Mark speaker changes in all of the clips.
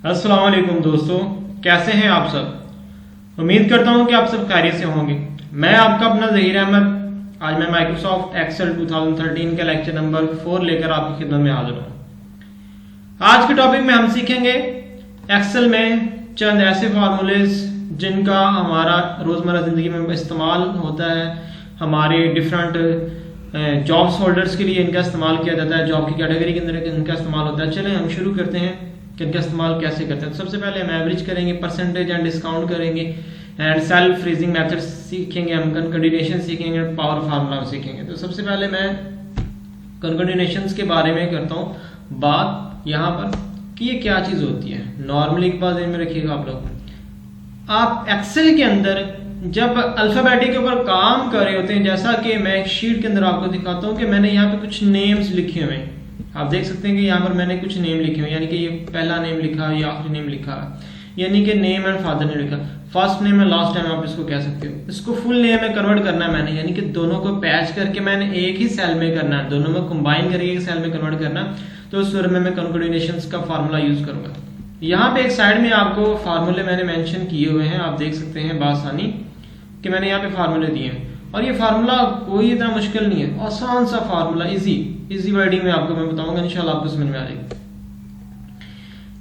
Speaker 1: अस्सलाम वालेकुम दोस्तों, कैसे हैं आप सब। उम्मीद करता हूं कि आप सब खैरियत से होंगे। मैं आपका अपना ज़हीर अहमद। आज मैं माइक्रोसॉफ्ट एक्सेल 2013 के लेक्चर नंबर 4 लेकर आपकी खिदमत में हाजिर हूं। आज के टॉपिक में हम सीखेंगे एक्सेल में चंद ऐसे फार्मूलेज जिनका हमारा रोज़मर्रा ज़िंदगी में इस्तेमाल होता है। हमारे डिफरेंट जॉब्स होल्डर्स के लिए इनका इस्तेमाल किया जाता है, जॉब की कैटेगरी के अंदर इनका इस्तेमाल होता है। चलें हम शुरू करते हैं कि इनका इस्तेमाल कैसे करते हैं। तो सबसे पहले हम एवरेज करेंगे, परसेंटेज एंड डिस्काउंट करेंगे एंड सेल्फ फ्रीजिंग मेथड सीखेंगे, हम कंकर्डिनेशन सीखेंगे, पावर फार्मूला सीखेंगे। तो सबसे पहले मैं कंकर्डिनेशंस के बारे में करता हूँ बात यहाँ पर कि ये क्या चीज़ होती है। नॉर्मली एक बात में रखिएगा आप लोग, आप एक्सेल के अंदर जब अल्फाबेटिक के ऊपर काम कर रहे होते हैं, जैसा कि मैं एक शीट के अंदर आपको दिखाता हूँ कि मैंने यहाँ पे कुछ नेम्स लिखे हुए हैं। आप देख सकते हैं कि यहाँ पर मैंने कुछ नेम लिखे हुए, यानी कि ये पहला नेम लिखा है, ये आखिरी नेम लिखा है, यानी कि नेम एंड फादर ने लिखा, first name and last name आप इसको कह सकते हो। इसको फुल नेम में कन्वर्ट करना है मैंने, यानी कि दोनों को पैच करके मैंने एक ही सेल में करना है, दोनों में कंबाइन करके एक सेल में कन्वर्ट करना। तो उस सूरत में मैं कंकर्डिनेशंस का फार्मूला यूज करूंगा। यहाँ पे एक साइड में आपको फार्मूले मैंने मेंशन किए हुए हैं, आप देख सकते हैं बासानी कि मैंने यहाँ पे फार्मूले दिए हैं। और ये फार्मूला कोई इतना मुश्किल नहीं है, आसान सा फार्मूला, इजी वर्डिंग में आपको मैं बताऊंगा, इंशाल्लाह आपको समझ में आ जाएगा।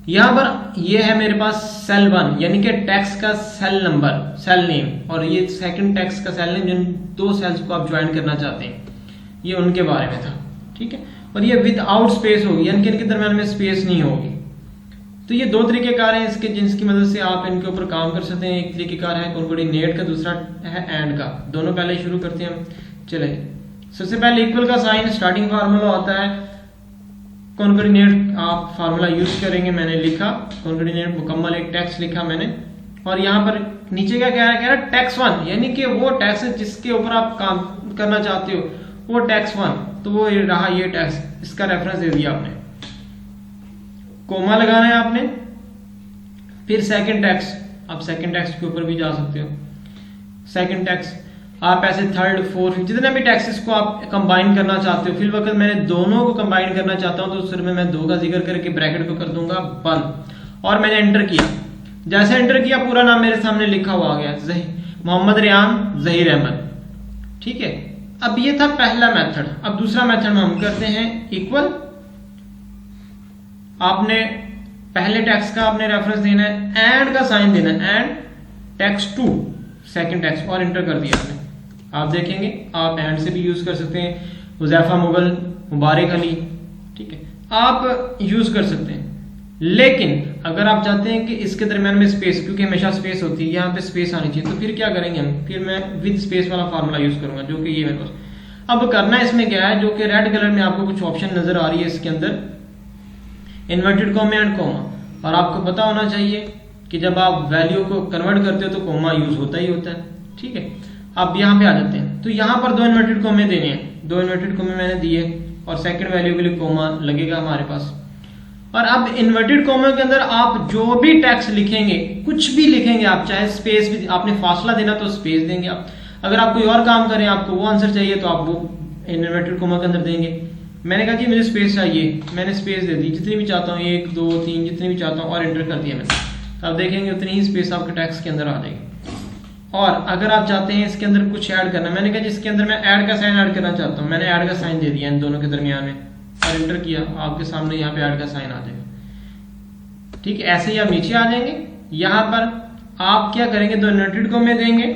Speaker 1: यहाँ पर ये है मेरे पास सेल 1 यानी कि टैक्स का सेल नंबर, सेल नेम, और ये सेकंड टैक्स का सेल नेम, जिन दो सेल्स को आप ज्वाइन करना चाहते हैं, ये उनके बारे में था। ठीक है, और ये विदाउट स्पेस होगी, यानी कि इनके दरम्यान में स्पेस नहीं होगी। तो ये दो तरीकेकार हैं इसके, जिसकी मदद से आप इनके ऊपर काम कर सकते हैं। एक तरीकेकार है कंकर्डिनेट का, दूसरा है एंड का। दोनों पहले शुरू करते हैं हम। चले, सबसे पहले इक्वल का साइन स्टार्टिंग फार्मूला होता है। कंकर्डिनेट आप फार्मूला यूज करेंगे, मैंने लिखा कंकर्डिनेट मुकम्मल एक टेक्स्ट लिखा मैंने, और यहाँ पर नीचे क्या कह रहा है, टैक्स 1, यानी कि वो टैक्स जिसके ऊपर आप काम करना चाहते हो वो टैक्स 1, तो वो रहा ये टैक्स, इसका रेफरेंस दे दिया आपने, कोमा लगाना है आपने। फिर सेकंड टैक्स, आप सेकंड टैक्स के ऊपर भी जा सकते हो, सेकंड टैक्स आप ऐसे थर्ड फोर्थ जितने भी टैक्सेस को आप कंबाइन करना चाहते हो। फिर वक्त मैंने दोनों को कंबाइन करना चाहता हूं, तो उस में मैं 2 का जिक्र करके ब्रैकेट को कर दूंगा बंद, और मैंने एंटर किया। जैसे एंटर किया पूरा नाम मेरे सामने लिखा हुआ आ गया, मोहम्मद रियान ज़हीर अहमद। ठीक है, अब ये था पहला मेथड। अब दूसरा मेथड में हम करते हैं इक्वल। आपने पहले टैक्स का आपने रेफरेंस देना है, एंड का साइन देना है, एंड टैक्स 2 सेकंड टैक्स, और एंटर कर दिया आपने। आप देखेंगे आप एंड से भी यूज कर सकते हैं, हुज़ैफा मुगल, मुबारक अली, ठीक है, आप यूज कर सकते हैं। लेकिन अगर आप चाहते हैं कि इसके दरम्यान में स्पेस, क्योंकि हमेशा स्पेस होती है, यहाँ पे स्पेस आनी चाहिए, तो फिर क्या करेंगे हम, फिर मैं विद स्पेस वाला फार्मूला यूज करूंगा, जो कि ये मेरे पास। अब करना इसमें क्या है, जो कि रेड कलर में आपको कुछ ऑप्शन नजर आ रही है इसके अंदर, इन्वर्टेड कॉमा एंड कोमा। और आपको पता होना चाहिए कि जब आप वैल्यू को कन्वर्ट करते हो तो कोमा यूज होता ही होता है। ठीक है, अब यहाँ पे आ जाते हैं, तो यहाँ पर 2 इन्वर्टेड कोमे देने हैं, 2 इन्वर्टेड कोमे मैंने दिए, और सेकंड वैल्यू के लिए कोमा लगेगा हमारे पास। और अब इन्वर्टेड कोमे के अंदर आप जो भी टैक्स लिखेंगे, कुछ भी लिखेंगे आप, चाहे स्पेस भी, आपने फासला देना तो स्पेस देंगे आप, अगर आप कोई और काम करें, आपको वो आंसर चाहिए तो आप वो इन्वर्टेड कोमा के अंदर देंगे। मैंने कहा जी मुझे स्पेस चाहिए, मैंने स्पेस दे दी, जितनी भी चाहता हूँ, 1 2 3 जितनी भी चाहता हूँ, और एंटर कर दिया मैंने। तो आप देखेंगे उतनी ही स्पेस आपके टैक्स के अंदर आ जाएगी। और अगर आप चाहते हैं इसके अंदर कुछ ऐड करना, मैंने कहा जिसके अंदर मैं ऐड का साइन ऐड करना चाहता हूँ, मैंने ऐड का साइन दे दिया इन दोनों के दरमियान में, और एंटर किया, आपके सामने यहाँ पे ऐड का साइन आ जाएगा। ठीक है, ऐसे ही आप नीचे आ जाएंगे। यहाँ पर आप क्या करेंगे, 2 इन्वर्टेड कोमे देंगे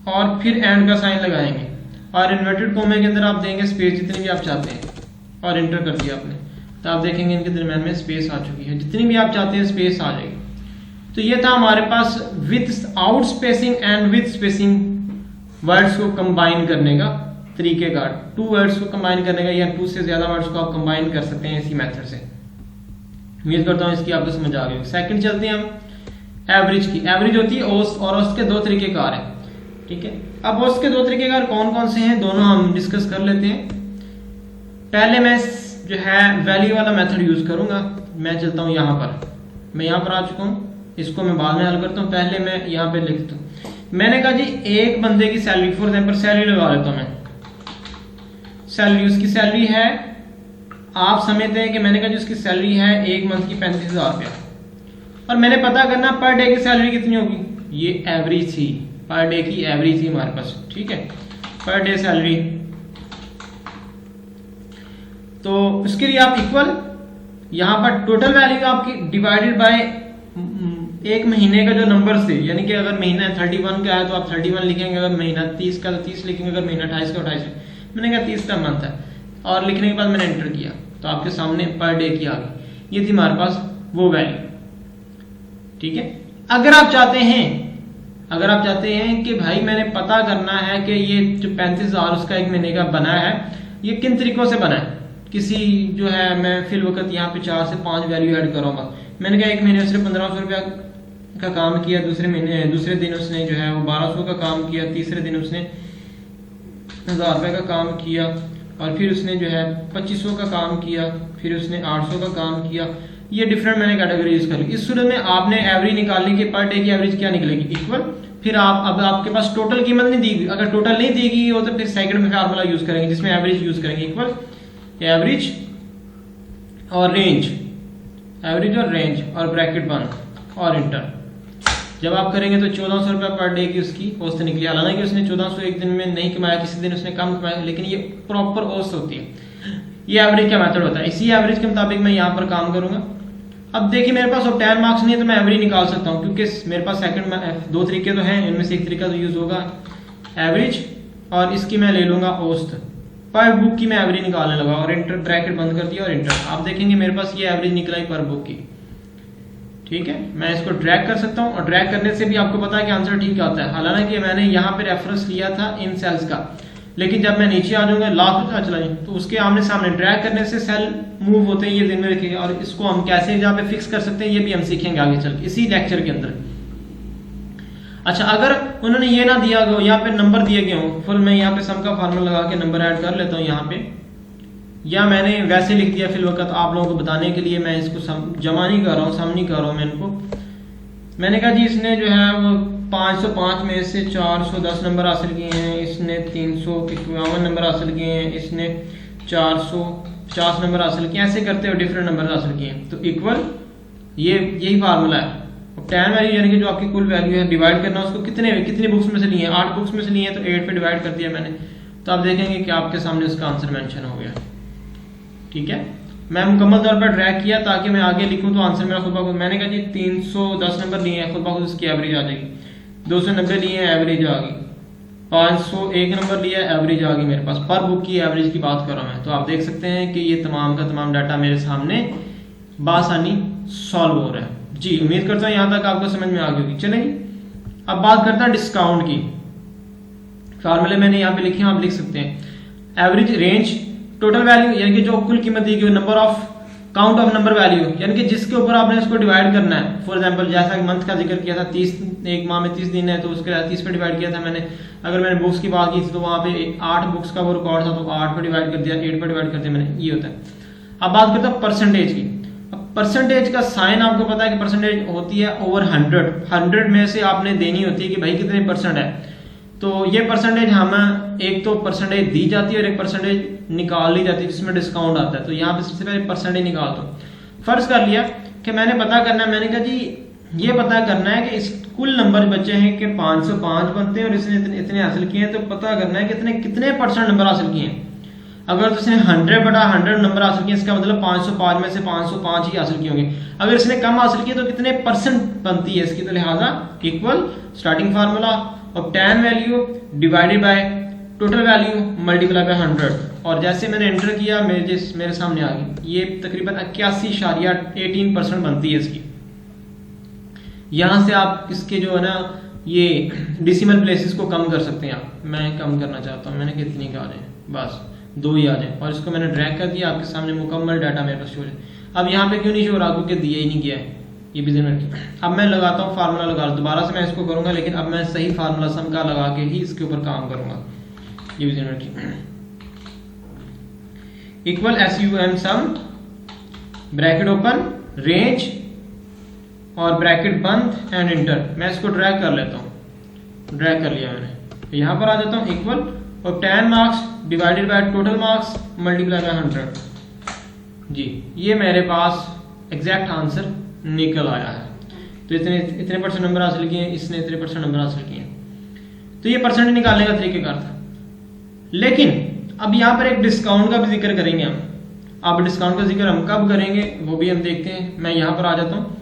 Speaker 1: और फिर एंड का साइन लगाएंगे, और इन्वर्टेड कोमे के अंदर आप देंगे स्पेस जितनी भी आप चाहते हैं, और एंटर कर दिया आपने। तो आप देखेंगे इनके दरम्यान में स्पेस आ चुकी है, जितनी भी आप चाहते हैं स्पेस आ जाएगी। तो ये था हमारे पास without spacing and with spacing words को कंबाइन करने का तरीकेकार। 2 वर्ड्स को कंबाइन करने का, या 2 से ज्यादा वर्ड्स को आप कंबाइन कर सकते हैं इसी मेथड से। उम्मीद करता हूँ इसकी आपको समझ आ गई। सेकंड चलते हैं हम एवरेज की। एवरेज होती है औसत, और औसत के 2 तरीकेकार हैं। ठीक है, अब औसत के 2 तरीकेकार कौन कौन से हैं, दोनों हम डिस्कस कर लेते हैं। पहले मैं जो है वैल्यू वाला मेथड यूज करूंगा। मैं चलता हूं यहां पर, मैं यहां पर आ चुका हूं, इसको मैं बाद में हल करता हूं। पहले मैं यहां पे लिखता हूं, मैंने कहा जी एक बंदे की सैलरी, फॉर एग्जांपल सैलरी लगा लेता हूं मैं, सैलरी, उसकी सैलरी है, आप समझते हैं कि मैंने कहा जी उसकी सैलरी है 1 मंथ की 35,000 रुपया, और मैंने पता करना पर डे की सैलरी कितनी होगी, ये एवरेज थी, पर डे की एवरेज थी हमारे पास, ठीक है, पर डे सैलरी। तो उसके लिए आप इक्वल यहां पर टोटल वैल्यू आपकी डिवाइडेड बाय एक महीने का जो नंबर से, यानी कि अगर महीना 31 का है तो आप 31 लिखेंगे, अगर महीना 30 का तो 30 लिखेंगे, अगर महीना 28 का 28। मैंने कहा 30 का मंथ है और लिखने के बाद मैंने एंटर किया तो आपके सामने पर डे की आ गई, ये थी हमारे पास वो वैल्यू, ठीक है। अगर आप चाहते हैं कि भाई मैंने पता करना है कि ये जो 35,000 उसका एक महीने का बना है, ये किन तरीकों से बना है, किसी जो है मैं फिल वक्त यहाँ पे 4 से 5 वैल्यू ऐड करूंगा। मैंने कहा एक महीने उसने 1500 रुपया का काम किया, दूसरे दिन उसने जो है वो 1200 का काम किया, तीसरे दिन उसने 1000 रुपये का काम किया, और फिर उसने जो है 2500 का काम किया, फिर उसने 800 का काम किया। ये डिफरेंट मैंने कैटेगरी यूज कर ली। इस सूरत में आपने एवरेज निकालने की, पर डे की एवरेज क्या निकलेगी, इक्वल, फिर आप अब आपके पास टोटल कीमत नहीं दी गई, अगर टोटल नहीं दी गई हो तो फिर सेकंड में फार्मूला यूज करेंगे जिसमें एवरेज यूज करेंगे, इक्वल एवरेज और रेंज, एवरेज और रेंज और ब्रैकेट बंद और इंटर। जब आप करेंगे तो 1400 रुपये पर डे की उसकी औसत निकली। हालांकि उसने 1400 एक दिन में नहीं कमाया, किसी दिन उसने कम कमाया, लेकिन ये प्रॉपर औसत होती है। ये एवरेज का मेथड होता है, इसी एवरेज के मुताबिक मैं यहाँ पर काम करूंगा। अब देखिए मेरे पास ऑब्टेन मार्क्स नहीं है तो मैं एवरेज निकाल सकता हूँ, क्योंकि मेरे पास सेकंड में 2 तरीके तो हैं, इनमें से एक तरीका तो यूज होगा एवरेज, और इसकी मैं ले लूंगा औसत। पर बुक की मैं एवरेज निकालने लगा और इंटर, ब्रैकेट बंद कर दिया और इंटर। आप देखेंगे मेरे पास ये एवरेज निकला है पर बुक की, ठीक है। मैं इसको ड्रैग कर सकता हूँ और ड्रैग करने से भी आपको पता है कि आंसर ठीक आता है। हालांकि मैंने यहाँ पे रेफरेंस लिया था इन सेल्स का, लेकिन जब मैं नीचे आ जाऊंगा लास्ट में चला जाऊँ तो उसके आमने सामने ड्रैग करने से सेल मूव होते हैं, ये दिन में रखिएगा। और इसको हम कैसे जहाँ पे फिक्स कर सकते हैं ये भी हम सीखेंगे आगे चल के इसी लेक्चर के अंदर। अच्छा, अगर उन्होंने ये ना दिया हो, यहाँ पे नंबर दिए गए हो फुल, मैं यहाँ पे सम का फार्मूला लगा के नंबर ऐड कर लेता हूँ यहाँ पे, या मैंने वैसे लिख दिया फिल वक्त आप लोगों को बताने के लिए, मैं इसको जमा नहीं कर रहा हूँ, सम नहीं कर रहा हूँ मैं इनको। मैंने कहा जी इसने जो है वो 505 में से 410 नंबर हासिल किए हैं, इसने 351 नंबर हासिल किए हैं, इसने 450 नंबर हासिल किए, ऐसे करते हुए डिफरेंट नंबर हासिल किए हैं। तो इक्वल ये यही फार्मूला है। टेन वैल्यू यानी कि जो आपकी कुल वैल्यू है डिवाइड करना, उसको कितनी बुक्स में से लिए हैं, 8 बुक्स में से लिए हैं, तो 8 पे डिवाइड कर दिया मैंने। तो आप देखेंगे कि आपके सामने उसका आंसर मेंशन हो गया, ठीक है। मैं मुकम्मल तौर पर ड्रैग किया ताकि मैं आगे लिखूं तो आंसर मेरा खुद ब खुद, मैंने कहा जी 310 नंबर लिए हैं, खुद ब खुद उसकी एवरेज आ जाएगी। 290 लिए हैं, एवरेज आ गई। 501 नंबर लिया, एवरेज आ गई मेरे पास। पर बुक की एवरेज की बात कर रहा हूं मैं। तो आप देख सकते हैं कि ये तमाम का तमाम डाटा मेरे सामने बासानी सॉल्व हो रहा है। जी, उम्मीद करता हूं यहां तक आपको समझ में आ गई होगी। चलेंगे अब बात करते हैं डिस्काउंट की। फॉर्मूले मैंने यहाँ पे लिखे हैं, आप लिख सकते हैं। एवरेज, रेंज, टोटल वैल्यू यानी कि जो कुल कीमत दी गई, number of, count of number value यानी कि जिसके ऊपर आपने इसको डिवाइड करना है। फॉर एग्जांपल जैसा कि मंथ का जिक्र किया था, 30 एक माह में 30 दिन है तो उसके 30 पे डिवाइड किया था मैंने। अगर मैंने बुक्स की बात की थी तो वहां पे 8 बुक्स का वो रिकॉर्ड था तो 8 पे डिवाइड कर दिया, 8 पे डिवाइड कर दिया मैंने, ये होता है। अब बात करते हैं परसेंटेज की। अब परसेंटेज का साइन आपको पता है कि परसेंटेज होती है ओवर 100 में से आपने देनी होती है कि भाई कितने परसेंट है। तो ये परसेंटेज हमें एक तो परसेंटेज दी जाती है और एक परसेंटेज निकाल ली जाती है जिसमें डिस्काउंट आता है। तो यहाँ पे सबसे पहले परसेंटेज निकाल दो। फर्ज कर लिया कि मैंने पता करना है, मैंने कहा जी ये पता करना है कि इस कुल नंबर बचे हैं कि 505 बनते हैं और इसने इतने हासिल किए हैं, तो पता करना है कि कितने परसेंट नंबर हासिल किए हैं। अगर तो इसने 100/100 नंबर हासिल किए, इसका मतलब 505 में से 505 ही हासिल किए होंगे। अगर इसने कम हासिल किए तो कितने परसेंट बनती है इसकी, तो लिहाजा equal starting formula obtain value divided by total value multiply by 100। और जैसे मैंने एंटर किया मेरे सामने आ गई, ये तकरीबन 81.18% बनती है इसकी। यहां से आप इसके जो है ना ये डेसिमल प्लेसेस को कम कर सकते हैं आप। मैं कम करना चाहता हूं, मैंने कितनी का आ जाए, बस 2 ही आ जाए, और इसको मैंने ड्रैग कर दिया, आपके सामने मुकम्मल डाटा मेरे पास शो है। अब यहाँ पे क्यों नहीं शो रहा, क्योंकि दिया ही नहीं गया है, ये भी ध्यान रखिए। अब मैं लगाता हूँ फार्मूला लगा, दोबारा से मैं इसको करूंगा, लेकिन अब मैं सही फार्मूला सम का लगा के ही इसके ऊपर काम करूंगा, ये भी ध्यान रखिए। इक्वल SUM सम, ब्रैकेट ओपन, रेंज और ब्रैकेट बंद एंड इंटर। मैं इसको ड्रैग कर लेता हूँ, ड्रैग कर लिया मैंने। यहाँ पर आ जाता हूँ, equal obtain marks divided by total marks multiply by 100। जी, ये मेरे पास एग्जैक्ट आंसर निकल आया है। तो इतने इतने परसेंट नंबर हासिल किए, इसने इतने परसेंट नंबर हासिल किए। तो ये परसेंटेज निकालने का तरीकेकार था। लेकिन अब यहाँ पर एक डिस्काउंट का भी जिक्र करेंगे हम। अब डिस्काउंट का जिक्र हम कब करेंगे वो भी हम देखते हैं। मैं यहाँ पर आ जाता हूँ।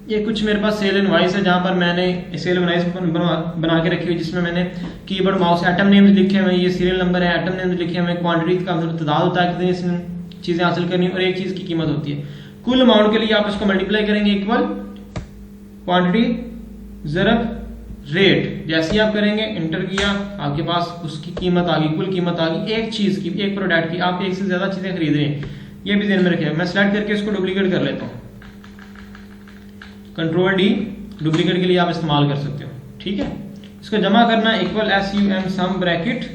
Speaker 1: ये कुछ मेरे पास सेल इनवॉइस है जहाँ पर मैंने सेल इनवॉइस बना के रखी हुई, जिसमें मैंने कीबोर्ड माउस आइटम नेम्स लिखे हुए, ये सीरियल नंबर है, आइटम नेम्स लिखे हुए, क्वांटिटी का मतलब तादाद होता है कितनी इसमें चीज़ें हासिल करनी और एक चीज़ की कीमत होती है। कुल अमाउंट के लिए आप इसको मल्टीप्लाई करेंगे इक्वल क्वांटिटी ज़रब रेट। जैसे ही आप करेंगे इंटर किया, आपके पास उसकी कीमत आ गई, कुल कीमत आ गई एक चीज़ की, एक प्रोडक्ट की। आप एक से ज़्यादा चीज़ें खरीद रहे हैं, ये भी ध्यान में रखें। मैं सेलेक्ट करके इसको डुप्लीकेट कर लेता हूँ, कंट्रोल डी, डुप्लीकेट के लिए आप इस्तेमाल कर सकते हो, ठीक है। इसको जमा करना इक्वल SUM सम ब्रैकेट,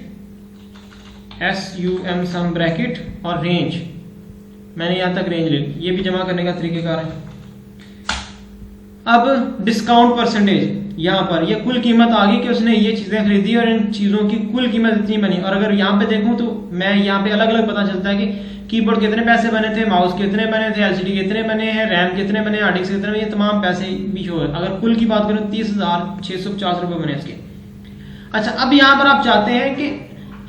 Speaker 1: SUM सम ब्रैकेट और रेंज। मैंने यहाँ तक रेंज ले ली, ये भी जमा करने का तरीकेकार है। अब डिस्काउंट परसेंटेज, यहाँ पर ये कुल कीमत आ गई कि उसने ये चीज़ें खरीदी और इन चीज़ों की कुल कीमत इतनी बनी। और अगर यहाँ पे देखूँ तो मैं यहाँ पे अलग अलग पता चलता है कि कीबोर्ड कितने पैसे बने थे, माउस कितने बने थे, LCD कितने बने हैं, रैम कितने बने, हार्ड डिस्क कितने बने, ये तमाम पैसे भी शो है। अगर कुल की बात करूँ 30,650 रुपये बने इसके। अच्छा, अब यहाँ पर आप चाहते हैं कि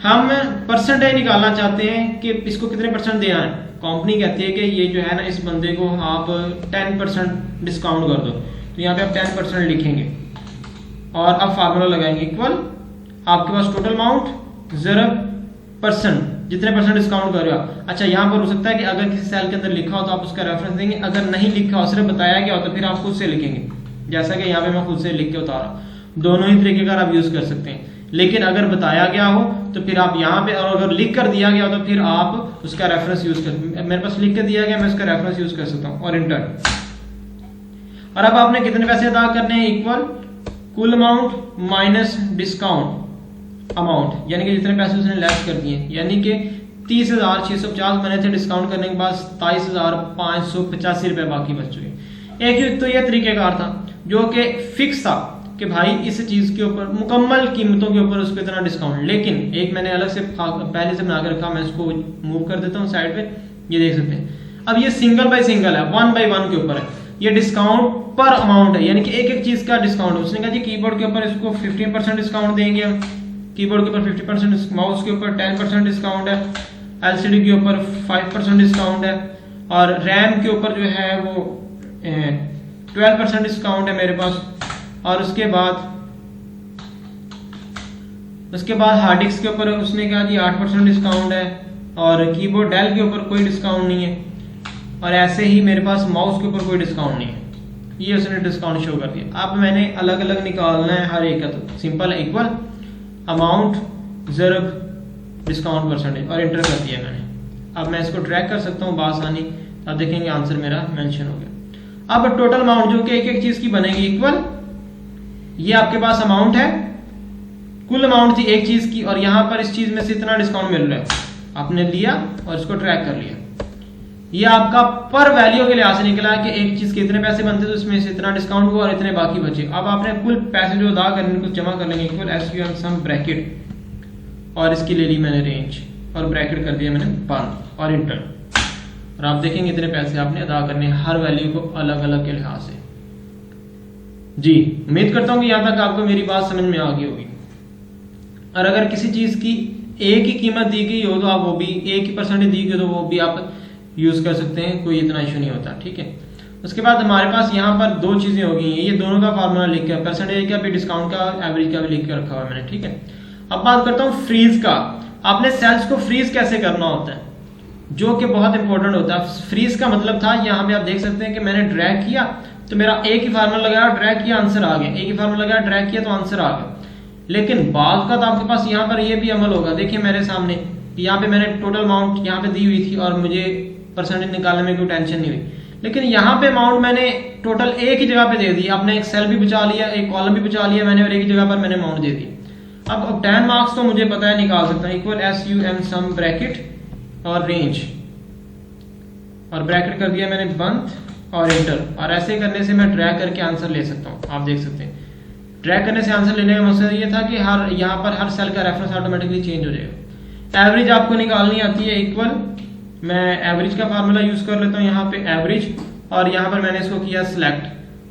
Speaker 1: हम परसेंटेज निकालना चाहते हैं कि इसको कितने परसेंट देना है। कंपनी कहती है कि ये जो है ना, इस बंदे को आप 10% डिस्काउंट कर दो। तो यहाँ पे आप 10% लिखेंगे और अब फार्मूला लगाएंगे इक्वल आपके पास टोटल अमाउंट ज़रब परसेंट, जितने परसेंट डिस्काउंट कर रहे हो आप। अच्छा, यहाँ पर हो सकता है कि अगर किसी सेल के अंदर लिखा हो तो आप उसका रेफरेंस देंगे, अगर नहीं लिखा हो सिर्फ बताया गया हो तो फिर आप खुद से लिखेंगे, जैसा कि यहाँ पे मैं खुद से लिख के उतारा। दोनों ही तरीके का आप यूज कर सकते हैं। लेकिन अगर बताया गया हो तो फिर आप यहाँ पे, और अगर लिख कर दिया गया हो तो फिर आप उसका रेफरेंस यूज कर, मेरे पास लिख कर दिया गया, मैं उसका रेफरेंस यूज कर सकता हूँ और इंटर। और अब आपने कितने पैसे अदा करने हैं इक्वल कुल अमाउंट माइनस डिस्काउंट अमाउंट, यानी कि जितने पैसे उसने लेस कर दिए, यानी कि 30,650 बने थे, डिस्काउंट करने के बाद 27,585 रुपए बाकी बच चुके। एक तो यह तरीकेकार था जो कि फिक्स था कि भाई इस चीज के ऊपर मुकम्मल कीमतों के ऊपर उसको इतना डिस्काउंट। लेकिन एक मैंने अलग से पहले से बना के रखा, मैं इसको मूव कर देता हूँ साइड पे, ये देख सकते हैं। अब ये सिंगल बाय सिंगल है, 1 बाय 1 के ऊपर है, ये डिस्काउंट पर अमाउंट है, यानी कि एक एक चीज का डिस्काउंट। उसने कहा जी कीबोर्ड के ऊपर इसको 15% डिस्काउंट देंगे हम, कीबोर्ड के ऊपर 50%, माउस के ऊपर 10% डिस्काउंट है, LCD के ऊपर 5% डिस्काउंट है, और रैम के ऊपर जो है वो 12% डिस्काउंट है मेरे पास। और उसके बाद हार्ड डिस्क के ऊपर उसने कहा जी 8% डिस्काउंट है, और कीबोर्ड डेल के ऊपर कोई डिस्काउंट नहीं है, और ऐसे ही मेरे पास माउस के ऊपर कोई डिस्काउंट नहीं है। ये उसने डिस्काउंट शो कर दिया। अब मैंने अलग अलग निकालना है हर एक का, तो सिंपल है इक्वल अमाउंट ज़रब डिस्काउंट परसेंटेज और इंटर कर दिया मैंने। अब मैं इसको ट्रैक कर सकता हूँ बासानी, अब देखेंगे आंसर मेरा मेंशन हो गया। अब टोटल अमाउंट जो कि एक एक चीज की बनेगी इक्वल, ये आपके पास अमाउंट है, कुल अमाउंट थी एक चीज की, और यहाँ पर इस चीज में से इतना डिस्काउंट मिल रहा है, आपने लिया और इसको ट्रैक कर लिया। ये आपका पर वैल्यू के लिहाज से निकला कि एक चीज के इतने पैसे बनते तो इसमें से इतना डिस्काउंट हुआ और इतने बाकी बचे। अब आपने कुल पैसे जो अदा करने को जमा कर लेंगे इक्वल SUM सम ब्रैकेट, और इसकी ले ली मैंने रेंज और ब्रैकेट कर दिया मैंने बंद और इंटर। और आप देखेंगे इतने पैसे आपने अदा करने हर वैल्यू को अलग अलग के लिहाज से। जी, उम्मीद करता हूं कि यहां तक आपको मेरी बात समझ में आ गई होगी। और अगर किसी चीज की एक ही कीमत दी गई हो तो आप वो भी एक ही परसेंटेज दी गई तो वो भी आप यूज कर सकते हैं, कोई इतना इशू नहीं होता, ठीक है। उसके बाद हमारे पास यहाँ पर दो चीजें हो गई हैं, ये दोनों का फार्मूला लिख के, परसेंटेज का भी, डिस्काउंट का, एवरेज का भी लिख के रखा हुआ है मैंने, ठीक है। अब बात करता हूँ फ्रीज का। आपने सेल्स को फ्रीज कैसे करना होता है, जो कि बहुत इंपॉर्टेंट होता है। फ्रीज का मतलब था, यहाँ पे आप देख सकते हैं कि मैंने ड्रैग किया तो मेरा एक ही फार्मूला लगाया, ड्रैग किया, आंसर आ गया, एक ही फार्मूला लगाया, ड्रैग किया तो आंसर आ गया। लेकिन बाद का तो आपके पास यहाँ पर ये भी अमल होगा। देखिए मेरे सामने यहाँ पे मैंने टोटल अमाउंट यहाँ पे दी हुई थी और मुझे परसेंटेज निकालने में कोई टेंशन नहीं हुई, लेकिन यहाँ पे अमाउंट मैंने टोटल एक ही जगह पे दे दी। आपने एक सेल भी बचा लिया, एक कॉलम भी बचा लिया मैंने, और एक ही जगह पर मैंने अमाउंट दे दी। अब 10 मार्क्स तो मुझे पता है निकाल सकता हूँ, इक्वल SUM सम ब्रैकेट और रेंज, और ब्रैकेट कर दिया मैंने बंद और इंटर। और ऐसे करने से मैं ड्रैग करके आंसर ले सकता हूँ। आप देख सकते हैं ड्रैग करने से आंसर लेने का मकसद ये था कि हर यहाँ पर हर सेल का रेफरेंस ऑटोमेटिकली चेंज हो जाएगा। एवरेज आपको निकालनी आती है इक्वल, मैं एवरेज का फार्मूला यूज कर लेता हूँ यहाँ पे एवरेज, और यहाँ पर मैंने इसको किया सिलेक्ट,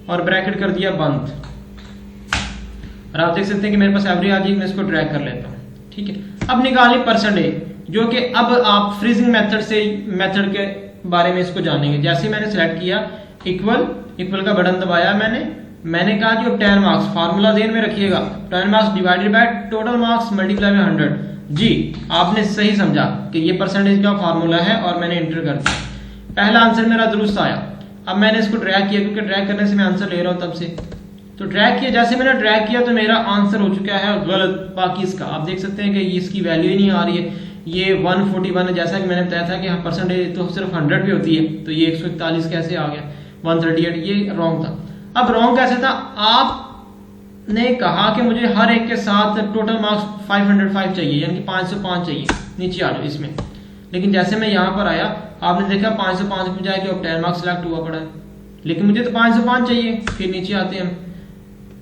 Speaker 1: और ब्रैकेट कर दिया बंद। और आप देख सकते हैं कि मेरे पास एवरेज आ गई, मैं इसको ड्रैग कर लेता हूँ। ठीक है, अब निकालिए परसेंटेज, जो कि अब आप फ्रीजिंग मेथड के बारे में इसको जानेंगे। जैसे मैंने सेलेक्ट किया इक्वल का बटन दबाया मैंने कहा जो 10 मार्क्स फार्मूला ध्यान में रखिएगा, 10 marks divided by total marks multiply by 100। जी आपने सही समझा कि ये परसेंटेज का फार्मूला है और मैंने एंटर कर दिया। पहला आंसर मेरा दुरुस्त आया। अब मैंने इसको ड्रैग किया, क्योंकि ड्रैग करने से मैं आंसर ले रहा हूं तब से, तो ड्रैग किया। जैसे मैंने ड्रैग किया तो मेरा आंसर हो चुका है गलत। बाकी इसका आप देख सकते हैं कि इसकी वैल्यू ही नहीं आ रही है, ये 141 है। जैसा कि मैंने बताया था कि हाँ परसेंटेज तो सिर्फ 100 भी होती है, तो ये 141 कैसे आ गया 138, ये रॉन्ग था। अब रॉन्ग कैसे था, आपने कहा कि मुझे हर एक के साथ टोटल मार्क्स 505 चाहिए, यानी कि 505 चाहिए, नीचे आ जाओ इसमें। लेकिन जैसे मैं यहाँ पर आया, आपने देखा 505 में जाके अब 10 मार्क्स सिलेक्ट हुआ पड़ा है, लेकिन मुझे तो 505 चाहिए। फिर नीचे आते हैं,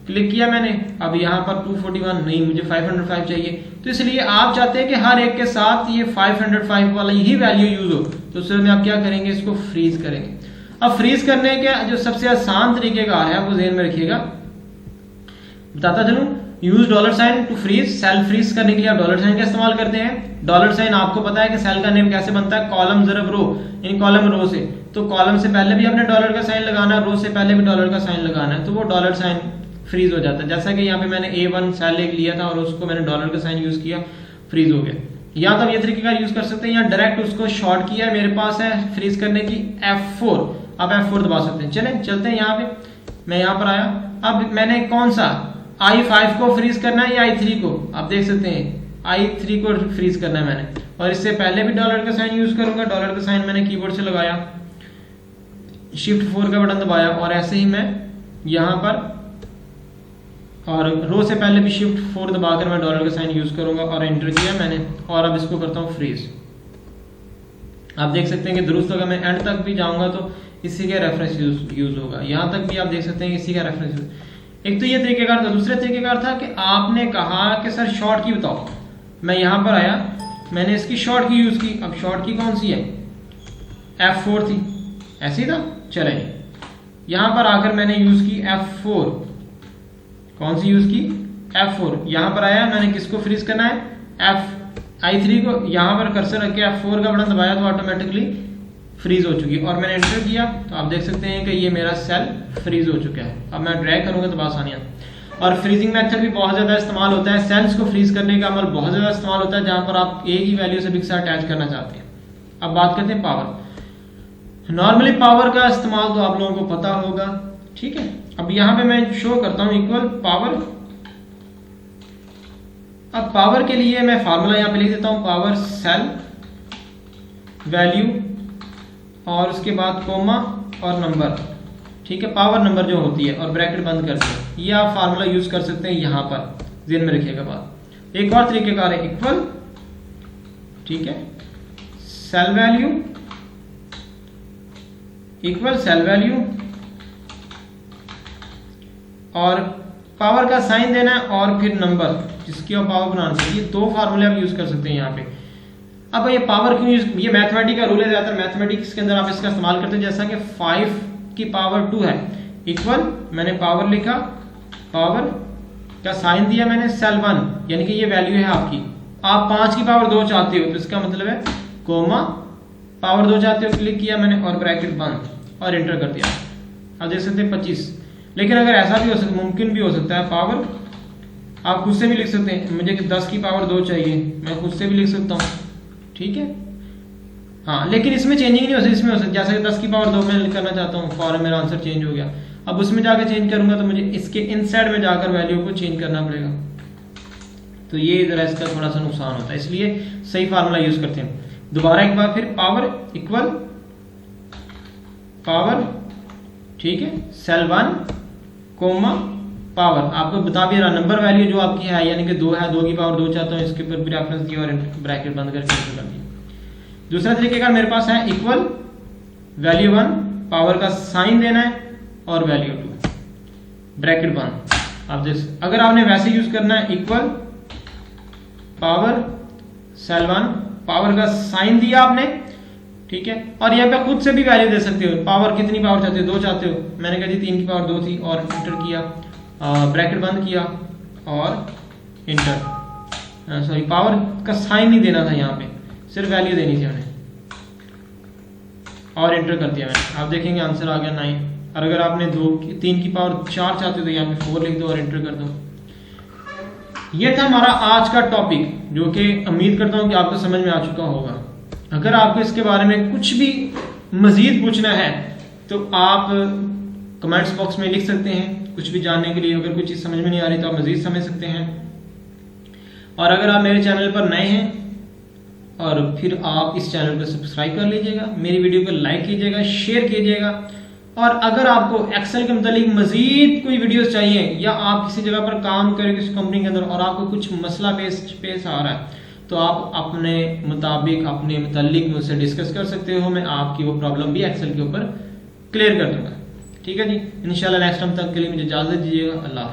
Speaker 1: क्लिक किया मैंने, अब यहाँ पर 241 नहीं, मुझे 505 चाहिए। तो इसलिए आप चाहते हैं कि हर एक के साथ ये 505 वाला यही वैल्यू यूज हो, तो उसमें में आप क्या करेंगे, इसको फ्रीज करेंगे। अब फ्रीज करने के जो सबसे आसान तरीकेकार है वो ध्यान में रखिएगा, बताता चलूं। यूज $साइन टू फ्रीज, सेल फ्रीज करने के लिए आप $साइन का इस्तेमाल करते हैं। $साइन आपको पता है कि सेल का नेम कैसे बनता है, कॉलम ज़रब रो, इन कॉलम रो से। तो कॉलम से पहले भी आपने $का साइन लगाना है, रो से पहले भी $का साइन लगाना है, तो वो $साइन फ्रीज हो जाता है। जैसा कि यहाँ पे मैंने A1 सेल एक लिया था और उसको मैंने $का साइन यूज किया, फ्रीज हो गया। या तो ये तरीके का यूज कर सकते हैं, या डायरेक्ट उसको शॉर्ट किया है, मेरे पास है फ्रीज करने की F4, आप F4 दबा सकते हैं। चलते हैं यहाँ पे, मैं यहाँ पर आया। अब मैंने कौन सा I5 को फ्रीज करना है या I3 को, आप देख सकते हैं I3 को फ्रीज करना है मैंने, और इससे पहले भी $का साइन यूज करूंगा। $का साइन मैंने कीबोर्ड से लगाया, Shift 4 का बटन दबाया, और ऐसे ही मैं यहाँ पर, और रो से पहले भी Shift 4 दबाकर मैं $का साइन यूज करूंगा और एंटर किया मैंने, और अब इसको करता हूँ फ्रीज। आप देख सकते हैं कि दुरुस्त होगा। मैं एंड तक भी जाऊंगा तो इसी का रेफरेंस यूज होगा, यहाँ तक भी आप देख सकते हैं इसी का रेफरेंस यूज। एक तो ये तरीकेकार था। दूसरा तरीकेकार था कि आपने कहा कि सर शॉर्ट की बताओ। मैं यहाँ पर आया, मैंने इसकी शॉर्ट की यूज की। अब शॉर्ट की कौन सी है, F4 थी, ऐसी था। चले यहाँ पर आकर मैंने यूज की F4, कौन सी यूज की, F4। यहाँ पर आया, मैंने किसको फ्रीज करना है, I3 को। यहाँ पर कर्सर रख के F4 का बटन दबाया तो ऑटोमेटिकली फ्रीज हो चुकी है, और मैंने एंटर किया तो आप देख सकते हैं कि ये मेरा सेल फ्रीज हो चुका है। अब मैं ड्रैग करूंगा तो बहुत आसानी है। और फ्रीजिंग मेथड भी बहुत ज्यादा इस्तेमाल होता है, सेल्स को फ्रीज करने का अमल बहुत ज्यादा इस्तेमाल होता है, जहां पर आप एक ही वैल्यू से भी अटैच करना चाहते हैं। अब बात करते हैं पावर। नॉर्मली पावर का इस्तेमाल तो आप लोगों को पता होगा, ठीक है। अब यहाँ पे मैं शो करता हूँ इक्वल पावर। अब पावर के लिए मैं फार्मूला यहाँ पे लिख देता हूँ, पावर सेल वैल्यू और उसके बाद कोमा और नंबर, ठीक है, पावर नंबर जो होती है, और ब्रैकेट बंद कर दिया। ये आप फार्मूला यूज कर सकते हैं यहाँ पर, ध्यान में रखिएगा बात। एक और तरीकेकार है इक्वल, ठीक है, cell value equal cell value और पावर का साइन देना है, और फिर नंबर जिसकी आप पावर बनाना चाहिए। दो फार्मूले आप यूज कर सकते हैं यहाँ पे। अब ये पावर क्यों यूज, ये मैथमेटिक्स का रूल है, ज्यादातर मैथमेटिक्स के अंदर आप इसका इस्तेमाल करते हैं। जैसा कि 5 की पावर 2 है, इक्वल मैंने पावर लिखा, पावर का साइन दिया मैंने सेल 1, यानी कि ये वैल्यू है आपकी। आप 5 की पावर 2 चाहते हो तो इसका मतलब है कोमा पावर 2 चाहते हो, क्लिक किया मैंने और ब्रैकेट बंद और एंटर कर दिया। अब देख सकते हैं 25। लेकिन अगर ऐसा भी हो सकता, मुमकिन भी हो सकता है, पावर आप खुद से भी लिख सकते हैं। मुझे 10 की पावर 2 चाहिए, मैं खुद से भी लिख सकता हूँ, ठीक है। हाँ, लेकिन इसमें चेंजिंग नहीं हो सकती, इसमें हो सकती, जैसे कि 10 की पावर 2 में करना चाहता हूँ, फॉरन मेरा आंसर चेंज हो गया। अब उसमें जाकर चेंज करूंगा तो मुझे इसके इनसाइड में जाकर वैल्यू को चेंज करना पड़ेगा, तो ये जरा इसका थोड़ा सा नुकसान होता है, इसलिए सही फार्मूला यूज करते हैं। दोबारा एक बार फिर, पावर इक्वल पावर, ठीक है, सेल 1 कोमा पावर। आपको बता भी रहा नंबर वैल्यू जो आपकी है, यानी कि 2 है, 2 की पावर 2 चाहता हूँ, इसके ऊपर भी रेफरेंस दिया और ब्रैकेट बंद करके एंटर कर दिया। दूसरा तरीके का मेरे पास है इक्वल वैल्यू 1, पावर का साइन देना है, और वैल्यू 2 ब्रैकेट बंद। आप देख, अगर आपने वैसे यूज करना है इक्वल पावर सेल 1, पावर का साइन दिया आपने, ठीक है। और यहाँ पे खुद से भी वैल्यू दे सकते हो, पावर कितनी पावर चाहते हो, 2 चाहते हो, मैंने कहा जी 3 की पावर 2 थी और इंटर किया, ब्रैकेट बंद किया और इंटर, सॉरी पावर का साइन नहीं देना था, यहाँ पे सिर्फ वैल्यू देनी थी हमें और इंटर कर दिया मैंने। आप देखेंगे आंसर आ गया 9। और अगर आपने 3 की पावर 4 चाहते हो तो यहाँ पे 4 लिख दो और इंटर कर दो। ये था हमारा आज का टॉपिक, जो कि उम्मीद करता हूँ कि आपको समझ में आ चुका होगा। अगर आपको इसके बारे में कुछ भी मजीद पूछना है तो आप कमेंट्स बॉक्स में लिख सकते हैं, कुछ भी जानने के लिए। अगर कुछ चीज़ समझ में नहीं आ रही तो आप मजीद समझ सकते हैं। और अगर आप मेरे चैनल पर नए हैं और फिर आप इस चैनल को सब्सक्राइब कर लीजिएगा, मेरी वीडियो को लाइक कीजिएगा, शेयर कीजिएगा। और अगर आपको एक्सेल के मतलब मजीद कोई वीडियोस चाहिए या आप किसी जगह पर काम करें किसी कंपनी के अंदर और आपको कुछ मसला पेश आ रहा है तो आप अपने मुताबिक अपने मुतालिक मुझसे डिस्कस कर सकते हो। मैं आपकी वो प्रॉब्लम भी एक्सेल के ऊपर क्लियर कर दूंगा। ठीक है जी, इंशाल्लाह नेक्स्ट टाइम तक के लिए मुझे इजाज़त दीजिएगा। अल्लाह।